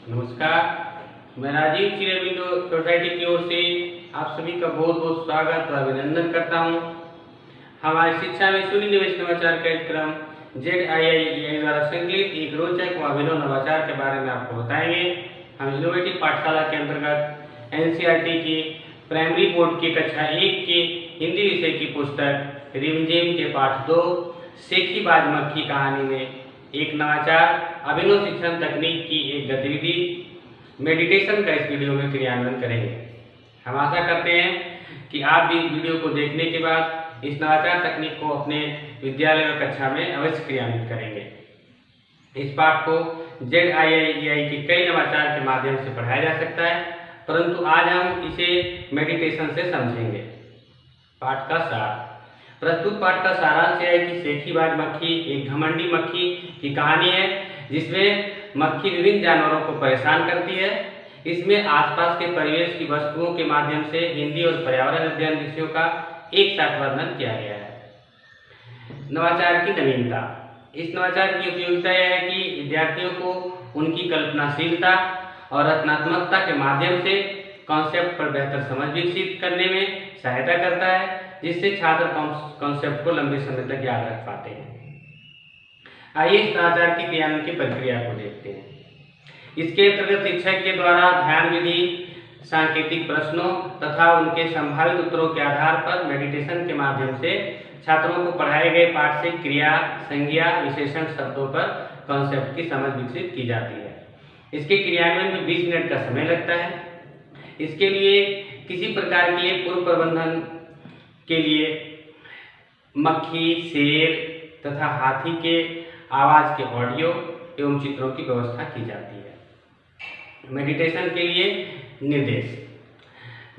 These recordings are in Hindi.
नमस्कार। मैं राजीव चिरबिंदु सोसाइटी की ओर से आप सभी का बहुत बहुत स्वागत और अभिनंदन करता हूं। हमारी शिक्षा में सुनिवेश नवाचार कार्यक्रम ZIIEI द्वारा संकलित एक रोचक व अभिनव नवाचार के बारे में आपको बताएंगे। हम इनोवेटिव पाठशाला के अंतर्गत NCERT की प्राइमरी बोर्ड की कक्षा 1 के हिंदी विषय की पुस्तक रिमझिम के पाठ 2 सेखीबाज मक्खी कहानी में एक नवाचार अभिनव शिक्षण तकनीक की एक गतिविधि मेडिटेशन का इस वीडियो में क्रियान्वयन करेंगे। हम आशा करते हैं कि आप भी इस वीडियो को देखने के बाद इस नवाचार तकनीक को अपने विद्यालय और कक्षा में अवश्य क्रियान्वित करेंगे। इस पाठ को ZIIEI के कई नवाचार के माध्यम से पढ़ाया जा सकता है, परंतु आज हम इसे मेडिटेशन से समझेंगे। पाठ का सार। प्रस्तुत पाठ का सारांश है कि सेखीबाज मक्खी एक घमंडी मक्खी की कहानी है, जिसमें मक्खी विभिन्न जानवरों को परेशान करती है। इसमें आसपास के परिवेश की वस्तुओं के माध्यम से हिंदी और पर्यावरण अध्ययन विषयों का एक साथ वर्णन किया गया है। नवाचार की नवीनता। इस नवाचार की उपयोगिता यह है कि विद्यार्थियों को उनकी कल्पनाशीलता और रचनात्मकता के माध्यम से कॉन्सेप्ट पर बेहतर समझ विकसित करने में सहायता करता है, जिससे छात्र कॉन्सेप्ट को लंबे समय तक याद रख पाते हैं। आइए इस नवाचार की क्रियान्वयन की प्रक्रिया को देखते हैं। इसके अंतर्गत शिक्षक के द्वारा ध्यान विधि, सांकेतिक प्रश्नों तथा उनके संभावित उत्तरों के आधार पर मेडिटेशन के माध्यम से छात्रों को पढ़ाए गए पाठ से क्रिया, संज्ञा, विशेषण शब्दों पर कॉन्सेप्ट की समझ विकसित की जाती है। इसके क्रियान्वयन में 20 मिनट का समय लगता है। इसके लिए किसी प्रकार के पूर्व प्रबंधन के लिए मक्खी, शेर तथा हाथी के आवाज के ऑडियो एवं चित्रों की व्यवस्था की जाती है। मेडिटेशन के लिए निर्देश।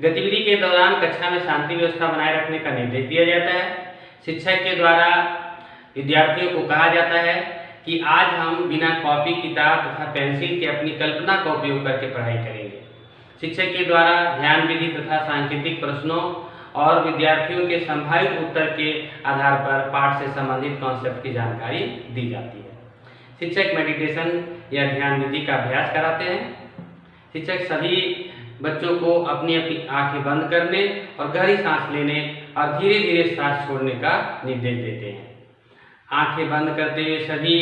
गतिविधि के दौरान कक्षा में शांति व्यवस्था बनाए रखने का निर्देश दिया जाता है। शिक्षक के द्वारा विद्यार्थियों को कहा जाता है कि आज हम बिना कॉपी, किताब तथा पेंसिल के अपनी कल्पना का उपयोग करके पढ़ाई करेंगे। शिक्षक के द्वारा ध्यान विधि तथा सांकेतिक प्रश्नों और विद्यार्थियों के संभावित उत्तर के आधार पर पाठ से संबंधित कॉन्सेप्ट की जानकारी दी जाती है। शिक्षक मेडिटेशन या ध्यान विधि का अभ्यास कराते हैं। शिक्षक सभी बच्चों को अपनी अपनी आंखें बंद करने और गहरी सांस लेने और धीरे धीरे सांस छोड़ने का निर्देश देते हैं। आंखें बंद करते हुए सभी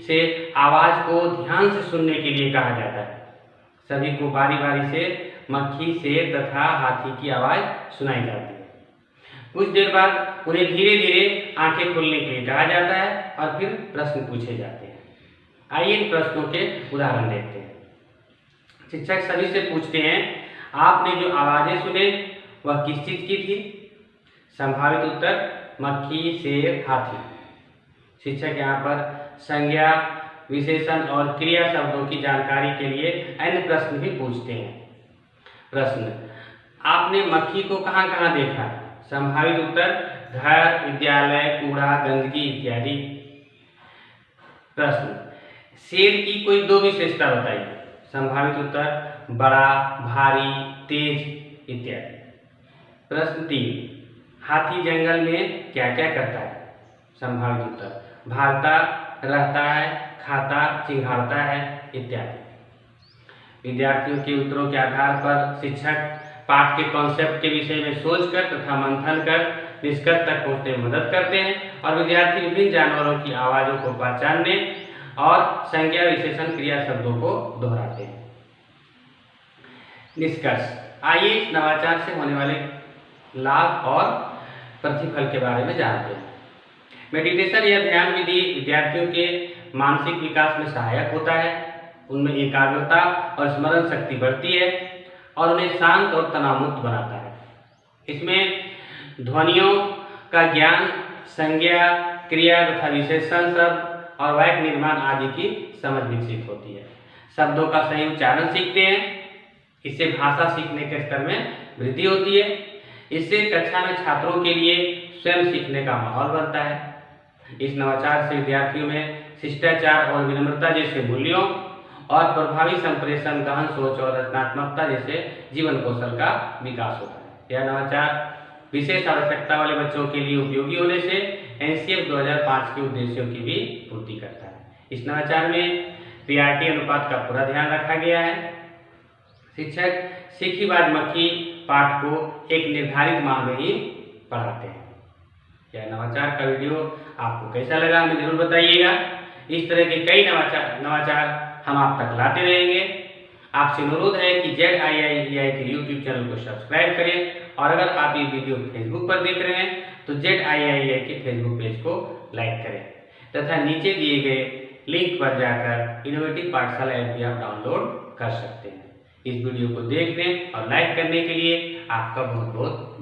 से आवाज को ध्यान से सुनने के लिए कहा जाता है। सभी को बारी बारी से मक्खी, शेर तथा हाथी की आवाज सुनाई जाती है। कुछ देर बाद उन्हें धीरे धीरे आंखें खोलने के लिए कहा जाता है और फिर प्रश्न पूछे जाते हैं। आइए इन प्रश्नों के उदाहरण देखते हैं। शिक्षक सभी से पूछते हैं, आपने जो आवाजें सुने वह किस चीज की थी? संभावित उत्तर मक्खी, शेर, हाथी। शिक्षक यहाँ पर संज्ञा, विशेषण और क्रिया शब्दों की जानकारी के लिए अन्य प्रश्न भी पूछते हैं। प्रश्न, आपने मक्खी को कहाँ कहाँ देखा? संभावित उत्तर घर, विद्यालय, कूड़ा, गंदगी इत्यादि। प्रश्न, शेर की कोई 2 विशेषता बताइए। संभावित उत्तर बड़ा, भारी, तेज इत्यादि। प्रश्न 3, हाथी जंगल में क्या क्या करता है? संभावित उत्तर भागता, रहता है, खाता, चिंघाड़ता है इत्यादि। विद्यार्थियों के उत्तरों के आधार पर शिक्षक पाठ के कॉन्सेप्ट के विषय में सोचकर तथा मंथन कर निष्कर्ष तक पहुंचने में मदद करते हैं और विद्यार्थी विभिन्न जानवरों की आवाज़ों को पहचानने और संज्ञा, विशेषण, क्रिया शब्दों को दोहराते हैं। निष्कर्ष। आइए इस नवाचार से होने वाले लाभ और प्रतिफल के बारे में जानते हैं। मेडिटेशन या ध्यान विधि विद्यार्थियों के मानसिक विकास में सहायक होता है। उनमें एकाग्रता और स्मरण शक्ति बढ़ती है और उन्हें शांत और तनावमुक्त बनाता है। इसमें ध्वनियों का ज्ञान, संज्ञा, क्रिया तथा विशेषण शब्द और वाक्य निर्माण आदि की समझ विकसित होती है। शब्दों का सही उच्चारण सीखते हैं। इससे भाषा सीखने के स्तर में वृद्धि होती है। इससे कक्षा में छात्रों के लिए स्वयं सीखने का माहौल बनता है। इस नवाचार से विद्यार्थियों में शिष्टाचार और विनम्रता जैसे मूल्यों और प्रभावी संप्रेषण, गहन सोच और रचनात्मकता जैसे जीवन कौशल का विकास होता है। यह नवाचार विशेष आवश्यकता वाले बच्चों के लिए उपयोगी होने से NCF 2005 के उद्देश्यों की भी पूर्ति करता है। इस नवाचार में पीआरटी अनुपात का पूरा ध्यान रखा गया है। शिक्षक सीखी बाज मक्खी पाठ को एक निर्धारित माह में ही पढ़ाते हैं। यह नवाचार का वीडियो आपको कैसा लगा हमें जरूर बताइएगा। इस तरह के कई नवाचार हम आप तक लाते रहेंगे। आपसे अनुरोध है कि ZIIEI के YouTube चैनल को सब्सक्राइब करें और अगर आप ये वीडियो फेसबुक पर देख रहे हैं तो ZIIEI के फेसबुक पेज को लाइक करें तथा नीचे दिए गए लिंक पर जाकर इनोवेटिव पाठशाला ऐप भी आप डाउनलोड कर सकते हैं। इस वीडियो को देखने और लाइक करने के लिए आपका बहुत बहुत